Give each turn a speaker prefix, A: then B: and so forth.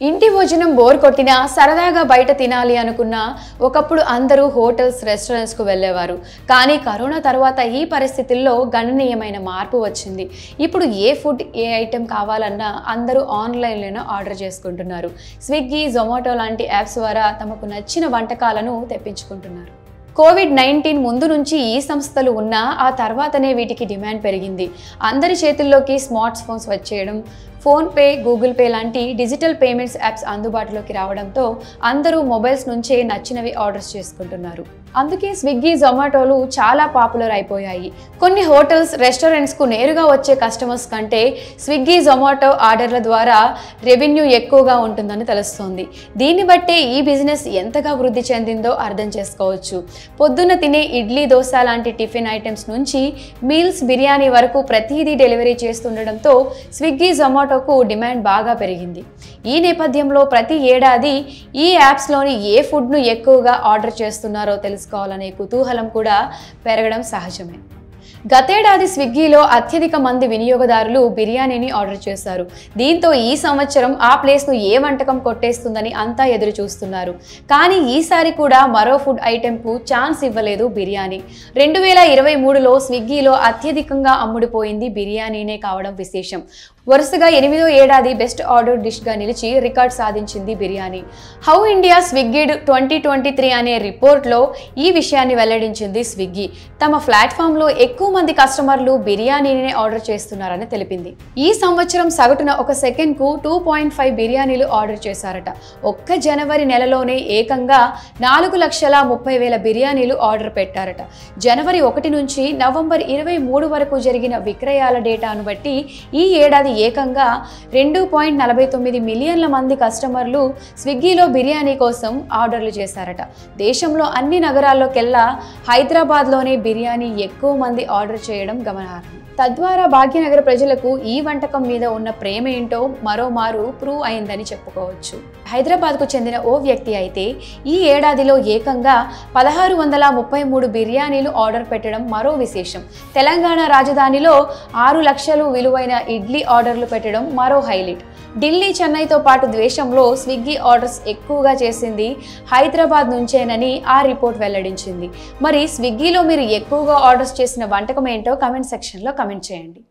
A: ఇంటి భోజనం బోర్ కొట్టినా సరదాగా బయట తినాలి అనుకున్నా ఒకప్పుడు అందరూ హోటల్స్ రెస్టారెంట్స్కు వెళ్ళేవారు. కానీ కరోనా తర్వాత ఈ పరిస్థితుల్లో గణనీయమైన మార్పు వచ్చింది. ఇప్పుడు ఏ ఫుడ్ ఏ ఐటెం కావాలన్నా అందరూ ఆన్లైన్లోనే ఆర్డర్ చేసుకుంటున్నారు. స్విగ్గీ, జొమాటో లాంటి యాప్స్ ద్వారా తమకు నచ్చిన వంటకాలను తెప్పించుకుంటున్నారు. కోవిడ్-19 ముందు నుంచి ఈ సంస్థలు ఉన్నా ఆ తర్వాతనే వీటికి డిమాండ్ పెరిగింది. అందరి చేతుల్లోకి స్మార్ట్ ఫోన్స్ వచ్చేయడం, ఫోన్పే, గూగుల్ పే లాంటి డిజిటల్ పేమెంట్స్ యాప్స్ అందుబాటులోకి రావడంతో అందరూ మొబైల్స్ నుంచే నచ్చినవి ఆర్డర్స్ చేసుకుంటున్నారు. అందుకే స్విగ్గీ, జొమాటోలు చాలా పాపులర్ అయిపోయాయి. కొన్ని హోటల్స్, రెస్టారెంట్స్కు నేరుగా వచ్చే కస్టమర్స్ కంటే స్విగ్గీ, జొమాటో ఆర్డర్ల ద్వారా రెవెన్యూ ఎక్కువగా ఉంటుందని తెలుస్తోంది. దీన్ని బట్టే ఈ బిజినెస్ ఎంతగా వృద్ధి చెందిందో అర్థం చేసుకోవచ్చు. పొద్దున్న తినే ఇడ్లీ, దోశ లాంటి టిఫిన్ ఐటమ్స్ నుంచి మీల్స్, బిర్యానీ వరకు ప్రతిదీ డెలివరీ చేస్తుండడంతో స్విగ్గీ, జొమాటోకు డిమాండ్ బాగా పెరిగింది. ఈ నేపథ్యంలో ప్రతి ఏడాది ఈ యాప్స్లోని ఏ ఫుడ్ను ఎక్కువగా ఆర్డర్ చేస్తున్నారో తెలుసుకోవాలనే కుతూహలం కూడా పెరగడం సహజమే. గతేడాది స్విగ్గీలో అత్యధిక మంది వినియోగదారులు బిర్యానీని ఆర్డర్ చేశారు. దీంతో ఈ సంవత్సరం ఆ ప్లేస్ను ఏ వంటకం కొట్టేస్తుందని అంతా ఎదురు చూస్తున్నారు. కానీ ఈసారి కూడా మరో ఫుడ్ ఐటెంకు ఛాన్స్ ఇవ్వలేదు బిర్యానీ. 2023లో స్విగ్గీలో అత్యధికంగా అమ్ముడుపోయింది బిర్యానీనే కావడం విశేషం. వరుసగా 8వ ఏడాది బెస్ట్ ఆర్డర్ డిష్గా నిలిచి రికార్డ్ సాధించింది బిర్యానీ. హౌ ఇండియా స్విగ్గీడ్ 2023 అనే రిపోర్ట్లో ఈ విషయాన్ని వెల్లడించింది స్విగ్గీ. తమ ప్లాట్ఫామ్లో ఎక్కువ మంది కస్టమర్లు బిర్యానీనే ఆర్డర్ చేస్తున్నారని తెలిపింది. ఈ సంవత్సరం సగటున ఒక సెకండ్కు 2.5 బిర్యానీలు ఆర్డర్ చేశారట. ఒక్క జనవరి నెలలోనే ఏకంగా 4,30,000 బిర్యానీలు ఆర్డర్ పెట్టారట. జనవరి 1 నుంచి నవంబర్ 23 వరకు జరిగిన విక్రయాల డేటాను బట్టి ఈ ఏడాది ఏకంగా 2.49 మిలియన్ల మంది కస్టమర్లు స్విగ్గీలో బిర్యానీ కోసం ఆర్డర్లు చేశారట. దేశంలో అన్ని నగరాల్లోకెల్లా హైదరాబాద్లోనే బిర్యానీ ఎక్కువ మంది ఆర్డర్ చేయడం గమనార్హం. తద్వారా భాగ్యనగర ప్రజలకు ఈ వంటకం మీద ఉన్న ప్రేమ ఏంటో మరోమారు ప్రూవ్ అయిందని చెప్పుకోవచ్చు. హైదరాబాద్కు చెందిన ఓ వ్యక్తి అయితే ఈ ఏడాదిలో ఏకంగా 1,633 బిర్యానీలు ఆర్డర్ పెట్టడం మరో విశేషం. తెలంగాణ రాజధానిలో 6 లక్షలు విలువైన ఇడ్లీ ఆర్డర్లు పెట్టడం మరో హైలైట్. ఢిల్లీ, చెన్నైతో పాటు దేశంలో స్విగ్గీ ఆర్డర్స్ ఎక్కువగా చేసింది హైదరాబాద్ నుంచేనని ఆ రిపోర్ట్ వెల్లడించింది. మరి స్విగ్గీలో మీరు ఎక్కువగా ఆర్డర్స్ చేసిన వంటకం ఏంటో కామెంట్ సెక్షన్లో కామెంట్ చేయండి.